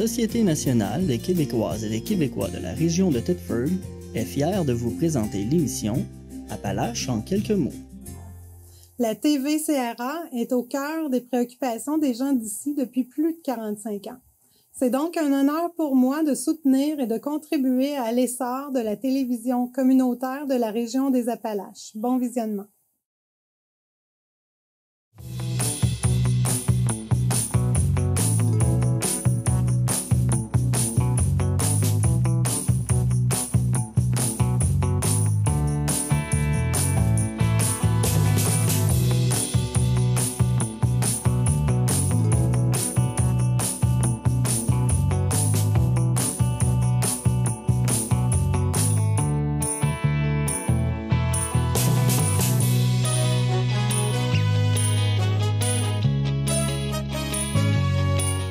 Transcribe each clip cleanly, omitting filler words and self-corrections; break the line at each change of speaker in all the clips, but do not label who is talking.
Société nationale des Québécoises et des Québécois de la région de Thetford est fière de vous présenter l'émission Appalaches en quelques mots.
La TVCRA est au cœur des préoccupations des gens d'ici depuis plus de 45 ans. C'est donc un honneur pour moi de soutenir et de contribuer à l'essor de la télévision communautaire de la région des Appalaches. Bon visionnement.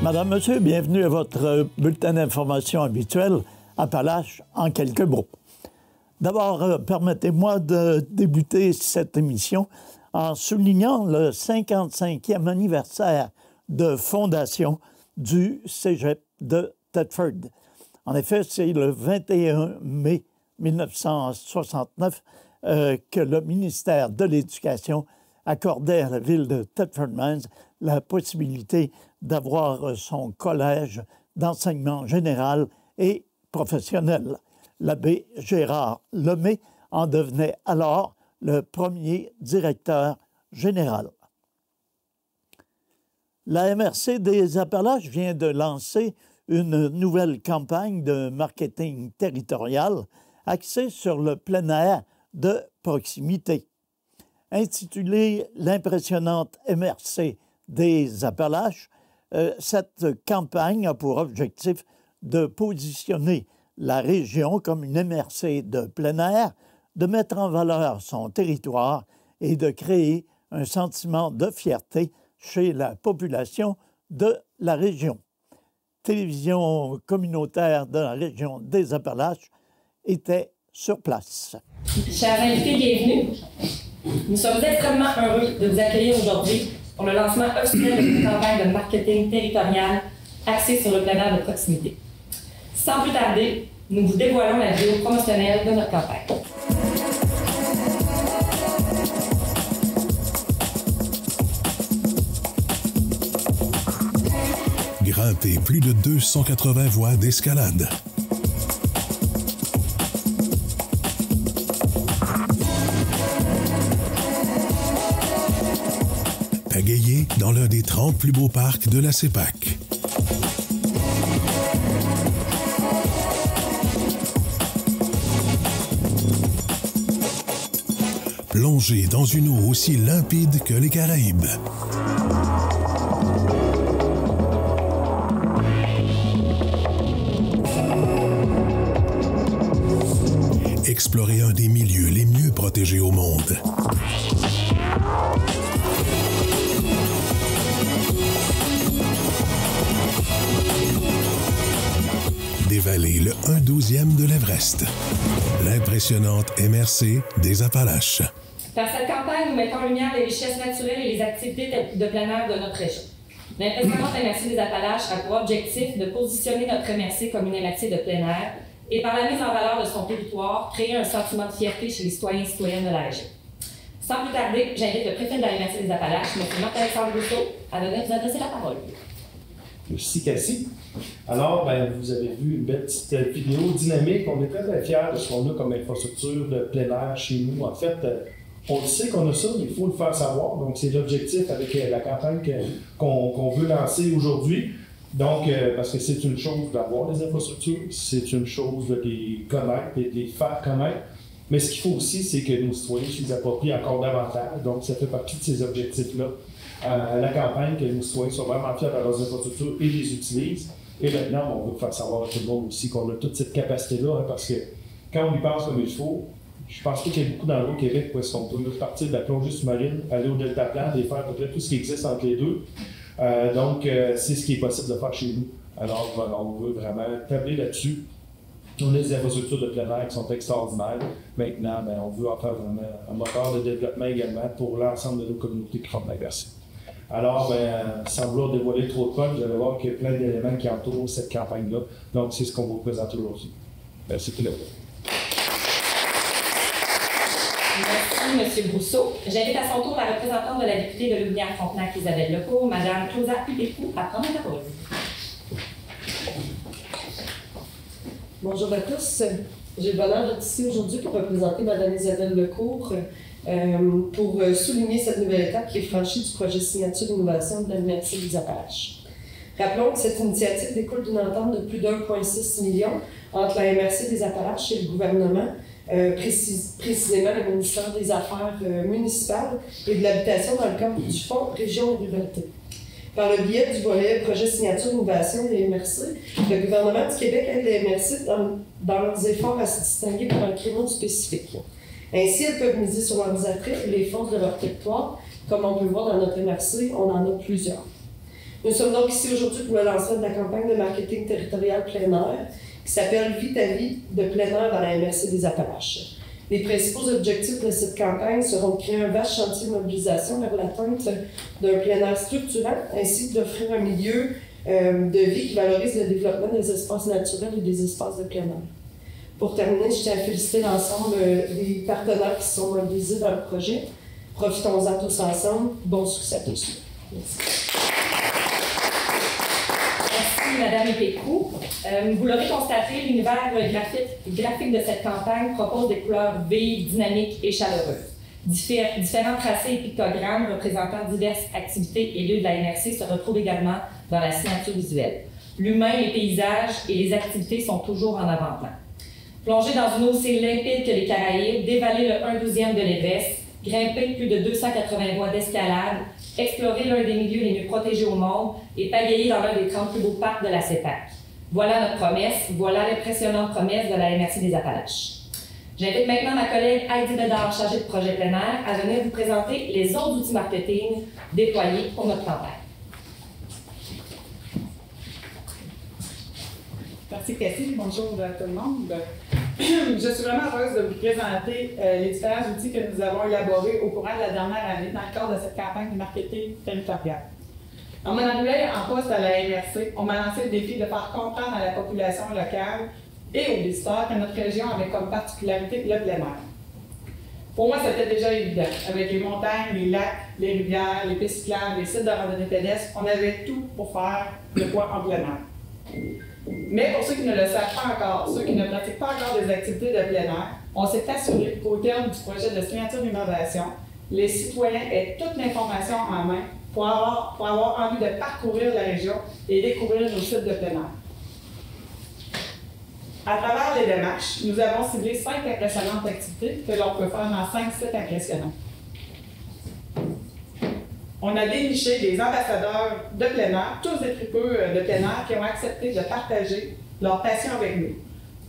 Madame, Monsieur, bienvenue à votre bulletin d'information habituel, Appalaches en quelques mots. D'abord, permettez-moi de débuter cette émission en soulignant le 55e anniversaire de fondation du Cégep de Thetford. En effet, c'est le 21 mai 1969 que le ministère de l'Éducation accordait à la ville de Thetford Mines la possibilité d'avoir son collège d'enseignement général et professionnel. L'abbé Gérard Lemay en devenait alors le premier directeur général. La MRC des Appalaches vient de lancer une nouvelle campagne de marketing territorial axée sur le plein air de proximité. Intitulée l'impressionnante MRC des Appalaches, cette campagne a pour objectif de positionner la région comme une MRC de plein air, de mettre en valeur son territoire et de créer un sentiment de fierté chez la population de la région. Télévision communautaire de la région des Appalaches était sur place.
Chers invités, bienvenue. Nous sommes extrêmement heureux de vous accueillir aujourd'hui pour le lancement officiel de une campagne de marketing territorial axée sur le plein air de proximité. Sans plus tarder, nous vous dévoilons la vidéo promotionnelle de notre campagne.
Grimper plus de 280 voies d'escalade. Pagayer dans l'un des 30 plus beaux parcs de la CEPAC. Plonger dans une eau aussi limpide que les Caraïbes. Explorer un des milieux les mieux protégés au monde. Dévaler le 1/12e de l'Everest. L'impressionnante MRC des Appalaches.
Par cette campagne, nous mettons en lumière les richesses naturelles et les activités de plein air de notre région. L'impressionnante MRC des Appalaches a pour objectif de positionner notre MRC comme une MRC de plein air et par la mise en valeur de son territoire, créer un sentiment de fierté chez les citoyens et citoyennes de la région. Sans plus tarder, j'invite le préfet de la MRC des Appalaches, M. Marc-Alexandre Rousseau, à venir vous adresser la parole.
Merci, Cassie. Alors, vous avez vu une belle petite vidéo dynamique. On est très, très fiers de ce qu'on a comme infrastructure de plein air chez nous. En fait, on le sait qu'on a ça, mais il faut le faire savoir. Donc, c'est l'objectif avec la campagne qu'on veut lancer aujourd'hui. Donc, parce que c'est une chose d'avoir des infrastructures, c'est une chose de les connaître et de les faire connaître. Mais ce qu'il faut aussi, c'est que nos citoyens se les approprient encore davantage. Donc, ça fait partie de ces objectifs-là. La campagne, que nos citoyens soient vraiment fiers de leurs infrastructures et les utilisent. Et maintenant, on veut faire savoir à tout le monde aussi qu'on a toute cette capacité-là, parce que quand on y pense comme il faut, je pense pas qu'il y ait beaucoup d'endroits au Québec où on peut partir de la plongée sous-marine, aller au deltaplan et faire à peu près tout ce qui existe entre les deux. Donc, c'est ce qui est possible de faire chez nous. Alors, on veut vraiment tabler là-dessus. On a des infrastructures de plein air qui sont extraordinaires. Maintenant, on veut en faire vraiment un moteur de développement également pour l'ensemble de nos communautés qui forment la MRC. Alors, sans vouloir dévoiler trop de punch, vous allez voir qu'il y a plein d'éléments qui entourent cette campagne-là. Donc, c'est ce qu'on vous présente aujourd'hui. Merci, Claude.
Merci, M. Brousseau. J'invite à son tour la représentante de la députée de Louvenière-Frontenac, Isabelle Lecourt, Mme Claudia Pipécou, à prendre la parole.
Bonjour à tous. J'ai le bonheur d'être ici aujourd'hui pour représenter Mme Isabelle Lecourt pour souligner cette nouvelle étape qui est franchie du projet Signature d'innovation de la MRC des Appalaches. Rappelons que cette initiative découle d'une entente de plus d'1,6 million entre la MRC des Appalaches et le gouvernement, précisément le ministère des Affaires municipales et de l'Habitation dans le cadre du Fonds Région et Ruralité. Par le biais du volet projet Signature d'innovation des MRC, le gouvernement du Québec aide les MRC dans leurs efforts à se distinguer par un créneau spécifique. Ainsi, elles peuvent miser sur leurs attraits et les forces de leur territoire. Comme on peut le voir dans notre MRC, on en a plusieurs. Nous sommes donc ici aujourd'hui pour le lancement de la campagne de marketing territorial plein air qui s'appelle Vie ta vie de plein air dans la MRC des Appalaches. Les principaux objectifs de cette campagne seront de créer un vaste chantier de mobilisation vers l'atteinte d'un plein air structurant, ainsi que d'offrir un milieu de vie qui valorise le développement des espaces naturels et des espaces de plein air. Pour terminer, je tiens à féliciter l'ensemble des partenaires qui sont mobilisés dans le projet. Profitons-en tous ensemble. Bon succès à tous. Merci.
Merci, Mme Pépécou. Vous l'aurez constaté, l'univers graphique de cette campagne propose des couleurs vives, dynamiques et chaleureuses. Différents tracés et pictogrammes représentant diverses activités et lieux de la MRC se retrouvent également dans la signature visuelle. L'humain, les paysages et les activités sont toujours en avant-plan. Plonger dans une eau aussi limpide que les Caraïbes, dévaler le 1/12e de l'Everest, grimper plus de 280 voies d'escalade, explorer l'un des milieux les mieux protégés au monde et pagayer dans l'un des 30 plus beaux parcs de la CEPAC. Voilà notre promesse, voilà l'impressionnante promesse de la MRC des Appalaches. J'invite maintenant ma collègue Heidi Bédard, chargée de projet plein air, à venir vous présenter les autres outils marketing déployés pour notre campagne.
Merci Cassie, bonjour à tout le monde. Je suis vraiment heureuse de vous présenter les différents outils que nous avons élaborés au courant de la dernière année dans le cadre de cette campagne de marketing territorial. En mon arrivée en poste à la MRC, on m'a lancé le défi de faire comprendre à la population locale et aux visiteurs que notre région avait comme particularité le plein air. Pour moi, c'était déjà évident. Avec les montagnes, les lacs, les rivières, les pistes cyclables, les sites de randonnée pédestre, on avait tout pour faire de quoi en plein air. Mais pour ceux qui ne le savent pas encore, ceux qui ne pratiquent pas encore des activités de plein air, on s'est assuré qu'au terme du projet de signature d'innovation, les citoyens aient toute l'information en main pour avoir envie de parcourir la région et découvrir nos sites de plein air. À travers les démarches, nous avons ciblé 5 impressionnantes activités que l'on peut faire dans 5 sites impressionnants. On a déniché des ambassadeurs de plein air, tous des tripeux de plein air qui ont accepté de partager leur passion avec nous.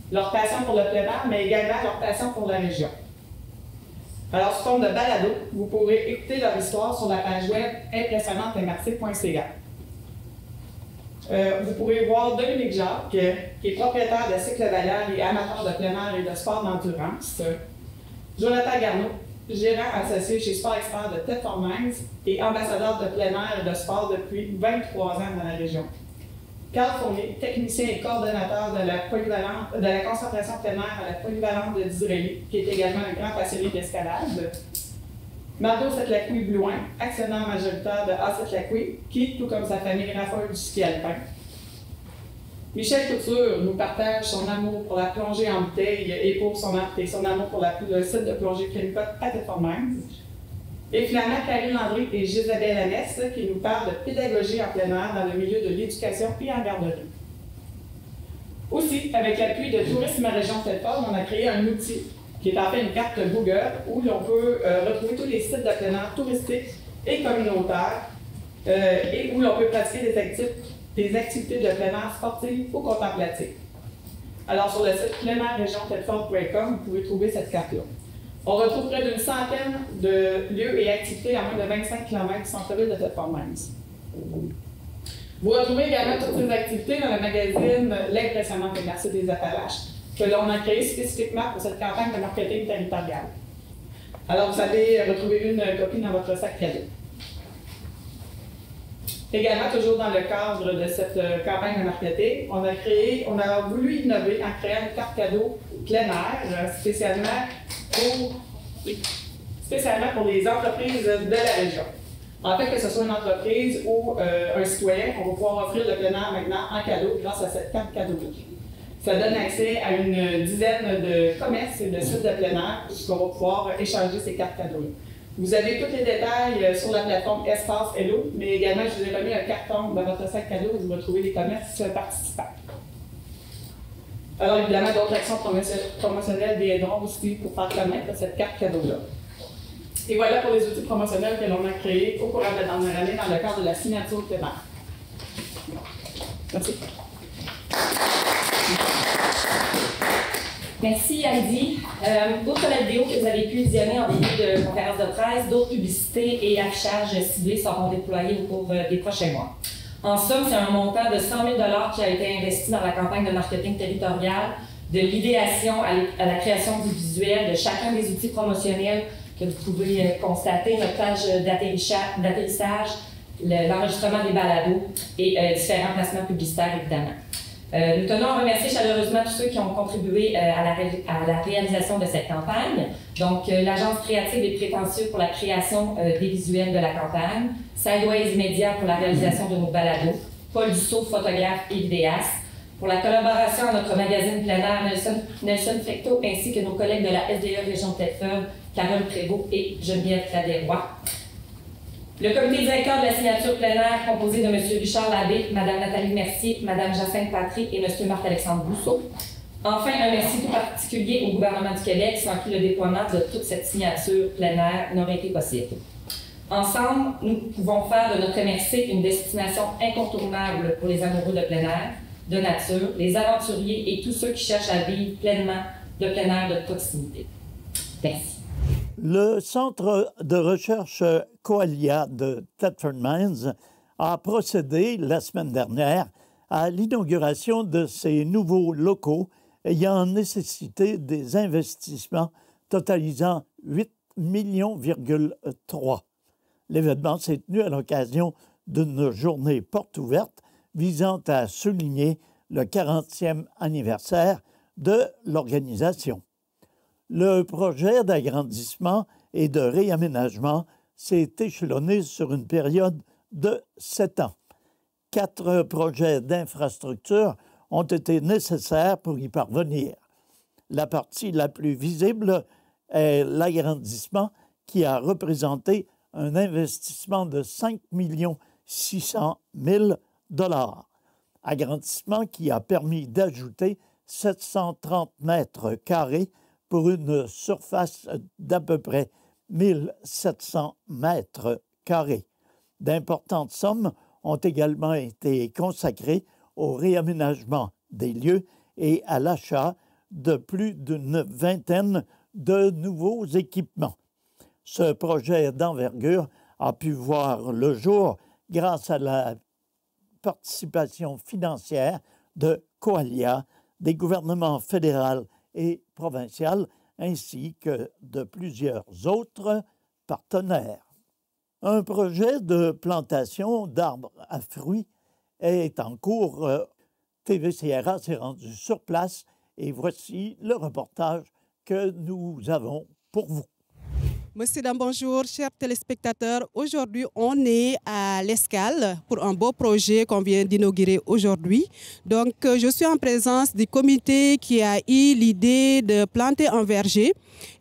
Leur passion pour le plein air, mais également leur passion pour la région. Alors, sous forme de balado, vous pourrez écouter leur histoire sur la page web impressionnantemrc.ca. Vous pourrez voir Dominique Jacques, qui est propriétaire de cycle valeur et amateur de plein air et de sport d'endurance. Jonathan Garneau, gérant associé chez Sport Expert de Ted Formings et ambassadeur de plein air et de sport depuis 23 ans dans la région. Carl Fournier, technicien et coordonnateur de la concentration plein air à la polyvalente de Disraeli, qui est également un grand passionné d'escalade. Margot Setlacqui-Blouin, actionnaire majoritaire de A. Setlacqui, qui, tout comme sa famille, raffole du ski alpin. Michel Couture nous partage son amour pour la plongée en bouteille et son amour pour le site de plongée Clénicote à Ted Formings. Et finalement, Karine Landry et Gisabelle Annès qui nous parlent de pédagogie en plein air dans le milieu de l'éducation et en garderie. Aussi, avec l'appui de Tourisme Région Telford, on a créé un outil qui est en fait une carte Google où l'on peut retrouver tous les sites de plein air touristiques et communautaires et où l'on peut pratiquer des activités de plein air sportives ou contemplatives. Alors, sur le site pleinairregiontelford.com, vous pouvez trouver cette carte-là. On retrouve près d'une centaine de lieux et activités à moins de 25 km du centre-ville de Ted Formings. Vous retrouvez également toutes ces activités dans le magazine L'impressionnante MRC des Appalaches, que l'on a créé spécifiquement pour cette campagne de marketing territorial. Alors, vous allez retrouver une copie dans votre sac cadeau. Également, toujours dans le cadre de cette campagne de marketing, on a voulu innover en créant une carte cadeau plein air, spécialement pour les entreprises de la région. En fait, que ce soit une entreprise ou un citoyen, on va pouvoir offrir le plein air maintenant en cadeau grâce à cette carte cadeau-là. Ça donne accès à une dizaine de commerces et de sites de plein air où on va pouvoir échanger ces cartes cadeaux-là. Vous avez tous les détails sur la plateforme Espace Hello, mais également, je vous ai remis un carton dans votre sac cadeau où vous retrouvez les commerces participants. Alors, évidemment, d'autres actions promotionnelles viendront aussi pour faire connaître cette carte cadeau-là. Et voilà pour les outils promotionnels que l'on a créés au cours de la dernière année dans le cadre de la signature plein air. Merci.
Merci, Heidi. Outre la vidéo que vous avez pu visionner en début de conférence de presse, d'autres publicités et affichages ciblés seront déployés au cours des prochains mois. En somme, c'est un montant de 100 000 $ qui a été investi dans la campagne de marketing territorial, de l'idéation à la création du visuel de chacun des outils promotionnels que vous pouvez constater, notre page d'atterrissage, l'enregistrement des balados et différents placements publicitaires, évidemment. Nous tenons à remercier chaleureusement tous ceux qui ont contribué à la réalisation de cette campagne. Donc, l'Agence créative et prétentieux pour la création des visuels de la campagne, Sideways Media pour la réalisation de nos balados, Paul Dussault, photographe et vidéaste, pour la collaboration à notre magazine plein air, Nelson Fecteau, ainsi que nos collègues de la SDE Région de Thetford, Carole Prévost et Geneviève Claderoy. Le comité directeur de la signature plein air, composé de M. Richard Labbé, Mme Nathalie Mercier, Mme Jacinthe Patry et M. Marc-Alexandre Bousseau. Enfin, un merci tout particulier au gouvernement du Québec, sans qui le déploiement de toute cette signature plein air n'aurait été possible. Ensemble, nous pouvons faire de notre MRC une destination incontournable pour les amoureux de plein air, de nature, les aventuriers et tous ceux qui cherchent à vivre pleinement de plein air de proximité. Merci.
Le Centre de recherche Coalia de Thetford Mines a procédé la semaine dernière à l'inauguration de ces nouveaux locaux ayant nécessité des investissements totalisant 8,3 millions. L'événement s'est tenu à l'occasion d'une journée porte ouverte visant à souligner le 40e anniversaire de l'organisation. Le projet d'agrandissement et de réaménagement s'est échelonné sur une période de 7 ans. 4 projets d'infrastructure ont été nécessaires pour y parvenir. La partie la plus visible est l'agrandissement qui a représenté un investissement de 5 600 000 $. Agrandissement qui a permis d'ajouter 730 mètres carrés pour une surface d'à peu près 1700 mètres carrés. D'importantes sommes ont également été consacrées au réaménagement des lieux et à l'achat de plus d'une vingtaine de nouveaux équipements. Ce projet d'envergure a pu voir le jour grâce à la participation financière de Coalia, des gouvernements fédéral et provincial, ainsi que de plusieurs autres partenaires. Un projet de plantation d'arbres à fruits est en cours. TVCRA s'est rendu sur place et voici le reportage que nous avons pour vous.
Monsieur, bonjour, chers téléspectateurs. Aujourd'hui, on est à l'Escale pour un beau projet qu'on vient d'inaugurer aujourd'hui. Donc, je suis en présence du comité qui a eu l'idée de planter un verger.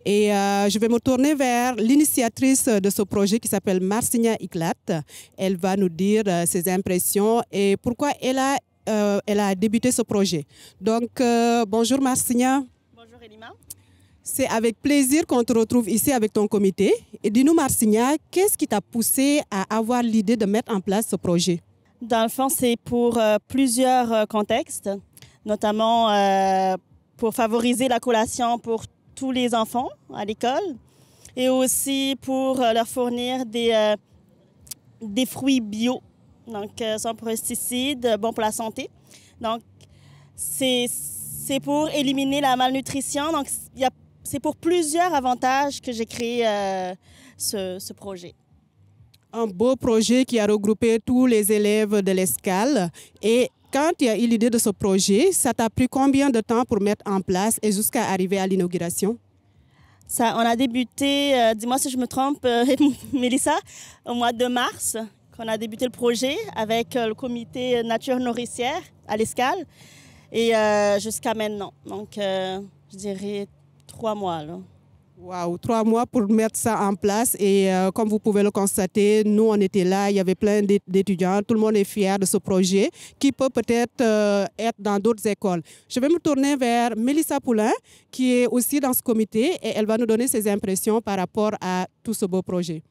Et je vais me tourner vers l'initiatrice de ce projet qui s'appelle Marsigna Iclat. Elle va nous dire ses impressions et pourquoi elle a débuté ce projet. Donc, bonjour Marsigna.
Bonjour Elima.
C'est avec plaisir qu'on te retrouve ici avec ton comité. Et dis-nous, Marsigna, qu'est-ce qui t'a poussé à avoir l'idée de mettre en place ce projet?
Dans le fond, c'est pour plusieurs contextes, notamment pour favoriser la collation pour tous les enfants à l'école et aussi pour leur fournir des fruits bio, donc sans pesticides, bons pour la santé. Donc, c'est pour éliminer la malnutrition. Donc, c'est pour plusieurs avantages que j'ai créé ce projet.
Un beau projet qui a regroupé tous les élèves de l'Escale. Et quand tu as eu l'idée de ce projet, ça t'a pris combien de temps pour mettre en place et jusqu'à arriver à l'inauguration?
On a débuté, dis-moi si je me trompe, Mélissa, au mois de mars, qu'on a débuté le projet avec le comité nature nourricière à l'Escale et jusqu'à maintenant. Donc, je dirais 3 mois. Là.
Wow, 3 mois pour mettre ça en place et comme vous pouvez le constater, nous on était là, il y avait plein d'étudiants, tout le monde est fier de ce projet qui peut peut-être être dans d'autres écoles. Je vais me tourner vers Mélissa Poulain qui est aussi dans ce comité et elle va nous donner ses impressions par rapport à tout ce beau projet.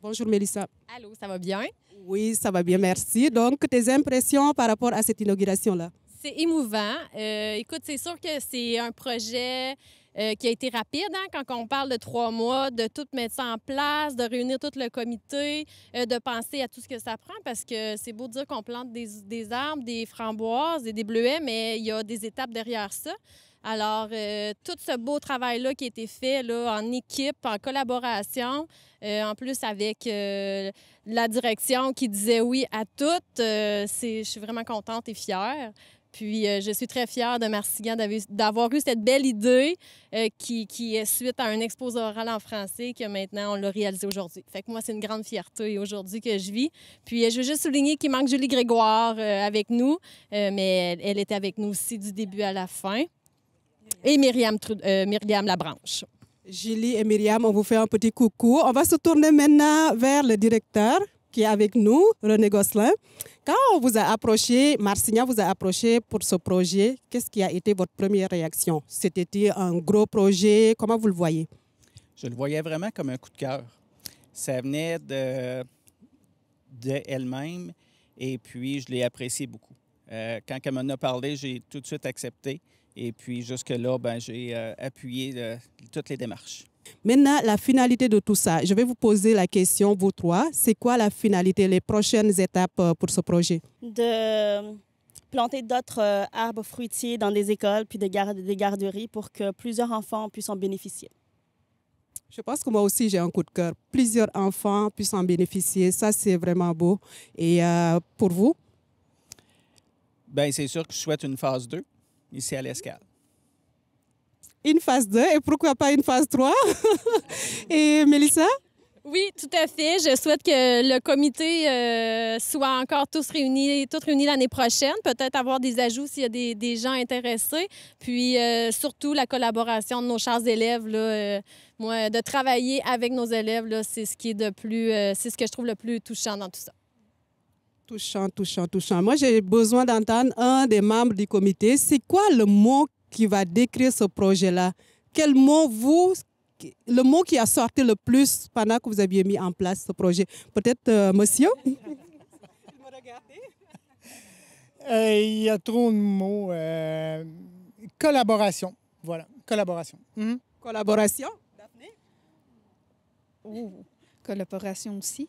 Bonjour Mélissa.
Allô, ça va bien?
Oui, ça va bien, merci. Donc tes impressions par rapport à cette inauguration-là?
C'est émouvant. Écoute, c'est sûr que c'est un projet qui a été rapide, hein, quand on parle de 3 mois, de tout mettre ça en place, de réunir tout le comité, de penser à tout ce que ça prend, parce que c'est beau dire qu'on plante des arbres, des framboises et des bleuets, mais il y a des étapes derrière ça. Alors, tout ce beau travail-là qui a été fait là, en équipe, en collaboration, en plus avec la direction qui disait oui à tout, je suis vraiment contente et fière. Puis, je suis très fière de Marcillian d'avoir eu cette belle idée qui est suite à un exposé oral en français que maintenant, on l'a réalisé aujourd'hui. Fait que moi, c'est une grande fierté aujourd'hui que je vis. Puis, je veux juste souligner qu'il manque Julie Grégoire avec nous, mais elle était avec nous aussi du début à la fin. Et Myriam Labranche.
Julie et Myriam, on vous fait un petit coucou. On va se tourner maintenant vers le directeur qui est avec nous, René Gosselin. Quand on vous a approché, Marcillian vous a approché pour ce projet, qu'est-ce qui a été votre première réaction? C'était un gros projet, comment vous le voyez?
Je le voyais vraiment comme un coup de cœur. Ça venait de elle-même et puis je l'ai apprécié beaucoup. Quand elle m'en a parlé, j'ai tout de suite accepté et puis jusque-là, j'ai appuyé toutes les démarches.
Maintenant, la finalité de tout ça, je vais vous poser la question, vous trois. C'est quoi la finalité, les prochaines étapes pour ce projet?
De planter d'autres arbres fruitiers dans des écoles puis des garderies pour que plusieurs enfants puissent en bénéficier.
Je pense que moi aussi, j'ai un coup de cœur. Plusieurs enfants puissent en bénéficier. Ça, c'est vraiment beau. Et pour vous?
Bien, c'est sûr que je souhaite une phase 2 ici à l'Escale.
Une phase 2 et pourquoi pas une phase 3? Et Mélissa?
Oui, tout à fait. Je souhaite que le comité soit encore tous réunis l'année prochaine. Peut-être avoir des ajouts s'il y a des gens intéressés. Puis surtout la collaboration de nos chers élèves. Là, moi, de travailler avec nos élèves, là, c'est ce qui est c'est ce que je trouve le plus touchant dans tout ça.
Touchant. Moi, j'ai besoin d'entendre un des membres du comité. C'est quoi le mot qui va décrire ce projet-là? Quel mot le mot qui a sorti le plus pendant que vous aviez mis en place ce projet? Peut-être monsieur?
Il y a trop de mots. Collaboration. Voilà, collaboration. Mm-hmm.
Collaboration? Daphné?
Collaboration aussi.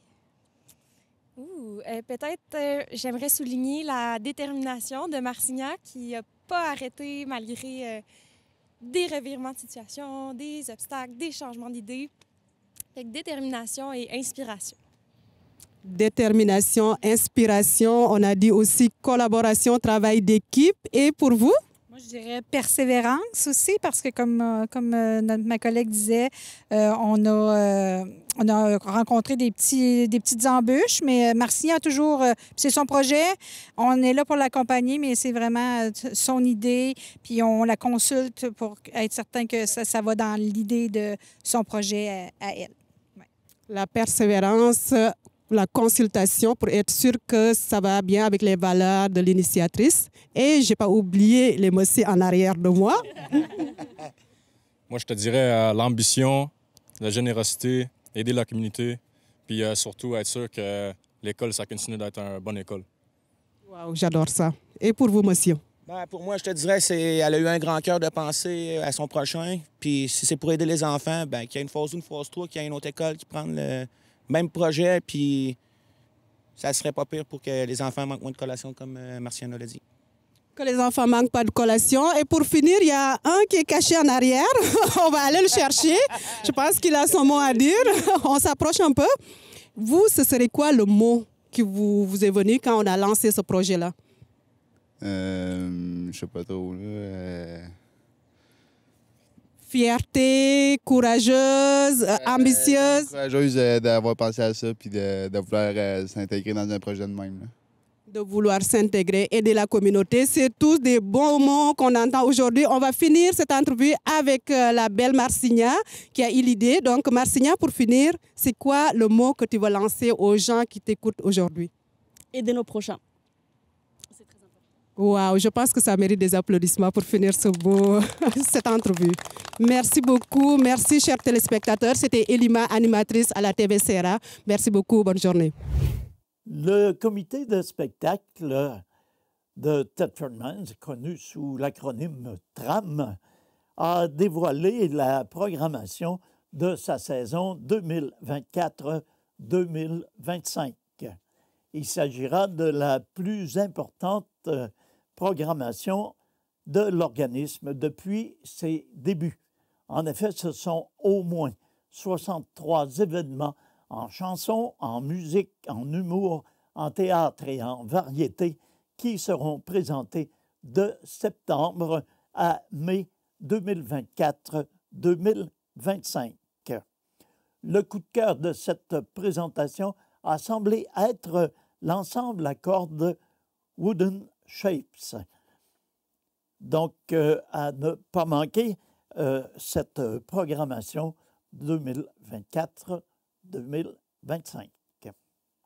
Peut-être j'aimerais souligner la détermination de Marcillian qui n'a pas arrêté malgré des revirements de situation, des obstacles, des changements d'idées. Détermination et inspiration.
Détermination, inspiration, on a dit aussi collaboration, travail d'équipe. Et pour vous?
Moi, je dirais persévérance aussi, parce que comme ma collègue disait, on a rencontré des petites embûches, mais Marcillian a toujours, c'est son projet, on est là pour l'accompagner, mais c'est vraiment son idée, puis on la consulte pour être certain que ça va dans l'idée de son projet à elle. Ouais.
La persévérance, la consultation pour être sûr que ça va bien avec les valeurs de l'initiatrice. Et je n'ai pas oublié les messieurs en arrière de moi.
Moi, je te dirais l'ambition, la générosité, aider la communauté, puis surtout être sûr que l'école, ça continue d'être une bonne école.
Wow, j'adore ça. Et pour vous, monsieur?
Pour moi, je te dirais qu'elle a eu un grand cœur de penser à son prochain. Puis si c'est pour aider les enfants, qu'il y a une phase 1, une phase 3, qu'il y a une autre école qui prend le même projet, puis ça serait pas pire pour que les enfants manquent moins de collation, comme Marcillian l'a dit.
Que les enfants manquent pas de collation. Et pour finir, il y a un qui est caché en arrière. On va aller le chercher. Je pense qu'il a son mot à dire. On s'approche un peu. Vous, ce serait quoi le mot qui vous est venu quand on a lancé ce projet-là?
Je sais pas trop.
Fierté, courageuse, ambitieuse?
Courageuse d'avoir pensé à ça puis de vouloir s'intégrer dans un projet de même. Là.
De vouloir s'intégrer, aider la communauté. C'est tous des bons mots qu'on entend aujourd'hui. On va finir cette entrevue avec la belle Marsigna qui a eu l'idée. Donc, Marsigna, pour finir, c'est quoi le mot que tu vas lancer aux gens qui t'écoutent aujourd'hui?
Aider nos prochains.
Wow, je pense que ça mérite des applaudissements pour finir cette entrevue. Merci beaucoup. Merci, chers téléspectateurs. C'était Elima, animatrice à la TV-CRA. Merci beaucoup. Bonne journée.
Le comité de spectacle de Thetford Mines, connu sous l'acronyme TRAM, a dévoilé la programmation de sa saison 2024-2025. Il s'agira de la plus importante programmation de l'organisme depuis ses débuts. En effet, ce sont au moins 63 événements en chansons, en musique, en humour, en théâtre et en variété qui seront présentés de septembre à mai 2024-2025. Le coup de cœur de cette présentation a semblé être l'ensemble à cordes Wooden Shapes. Donc, à ne pas manquer cette programmation 2024-2025.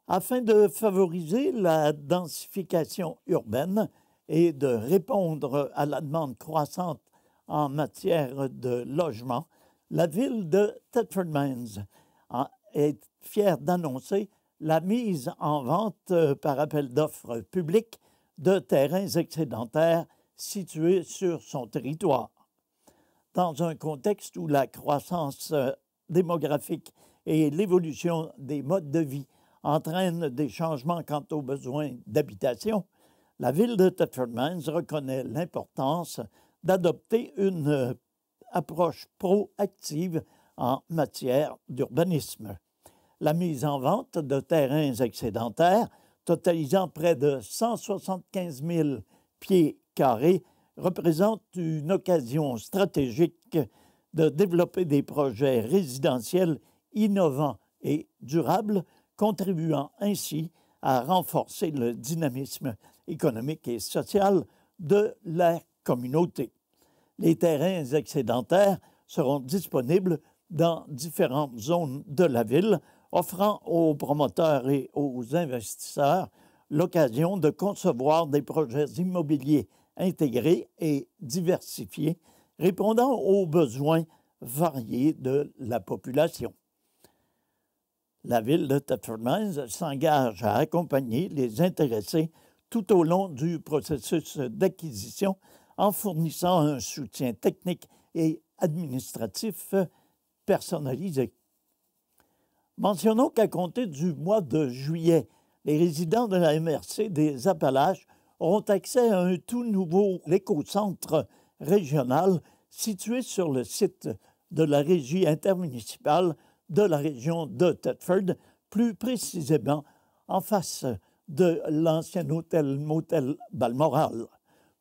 Afin de favoriser la densification urbaine et de répondre à la demande croissante en matière de logement, la ville de Thetford Mines est fière d'annoncer la mise en vente par appel d'offres public de terrains excédentaires situés sur son territoire. Dans un contexte où la croissance démographique et l'évolution des modes de vie entraînent des changements quant aux besoins d'habitation, la ville de Thetford Mines reconnaît l'importance d'adopter une approche proactive en matière d'urbanisme. La mise en vente de terrains excédentaires, totalisant près de 175 000 pieds carrés, représente une occasion stratégique de développer des projets résidentiels innovants et durables, contribuant ainsi à renforcer le dynamisme économique et social de la communauté. Les terrains excédentaires seront disponibles dans différentes zones de la ville, offrant aux promoteurs et aux investisseurs l'occasion de concevoir des projets immobiliers intégrés et diversifiés, répondant aux besoins variés de la population. La ville de Thetford Mines s'engage à accompagner les intéressés tout au long du processus d'acquisition en fournissant un soutien technique et administratif personnalisé. Mentionnons qu'à compter du mois de juillet, les résidents de la MRC des Appalaches auront accès à un tout nouveau écocentre régional situé sur le site de la régie intermunicipale de la région de Thetford, plus précisément en face de l'ancien hôtel-motel Balmoral.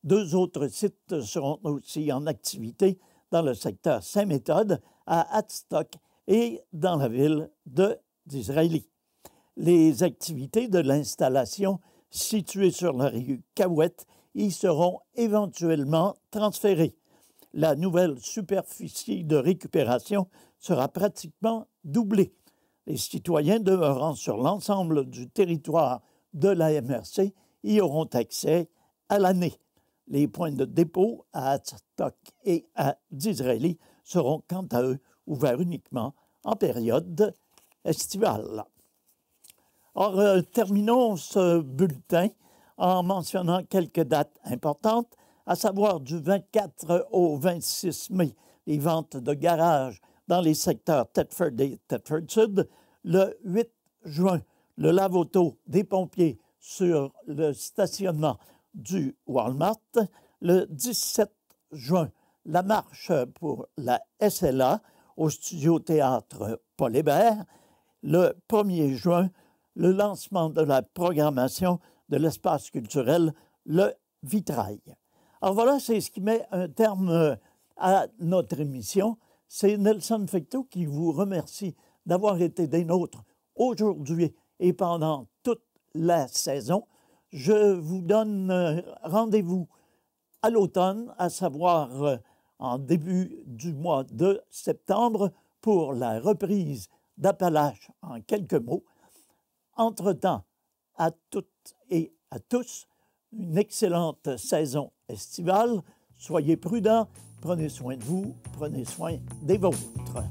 2 autres sites seront aussi en activité dans le secteur Saint-Méthode, à Hadstock et dans la ville d'Israëli. Les activités de l'installation située sur la rue Cahouette y seront éventuellement transférées. La nouvelle superficie de récupération sera pratiquement doublée. Les citoyens demeurant sur l'ensemble du territoire de la MRC y auront accès à l'année. Les points de dépôt à Hadstock et à Disraeli seront quant à eux ouverts uniquement en période estivale. Or, terminons ce bulletin en mentionnant quelques dates importantes, à savoir du 24 au 26 mai, les ventes de garages dans les secteurs Thetford et Thetford Sud, le 8 juin, le lave-auto des pompiers sur le stationnement du Walmart, le 17 juin, la marche pour la SLA au studio théâtre Paul Hébert, le 1er juin, le lancement de la programmation de l'espace culturel Le Vitrail. Alors voilà, c'est ce qui met un terme à notre émission. C'est Nelson Fecteau qui vous remercie d'avoir été des nôtres aujourd'hui et pendant toute la saison. Je vous donne rendez-vous à l'automne, à savoir en début du mois de septembre, pour la reprise d'Appalaches en quelques mots. Entre-temps, à toutes et à tous, une excellente saison estivale. Soyez prudents, prenez soin de vous, prenez soin des vôtres.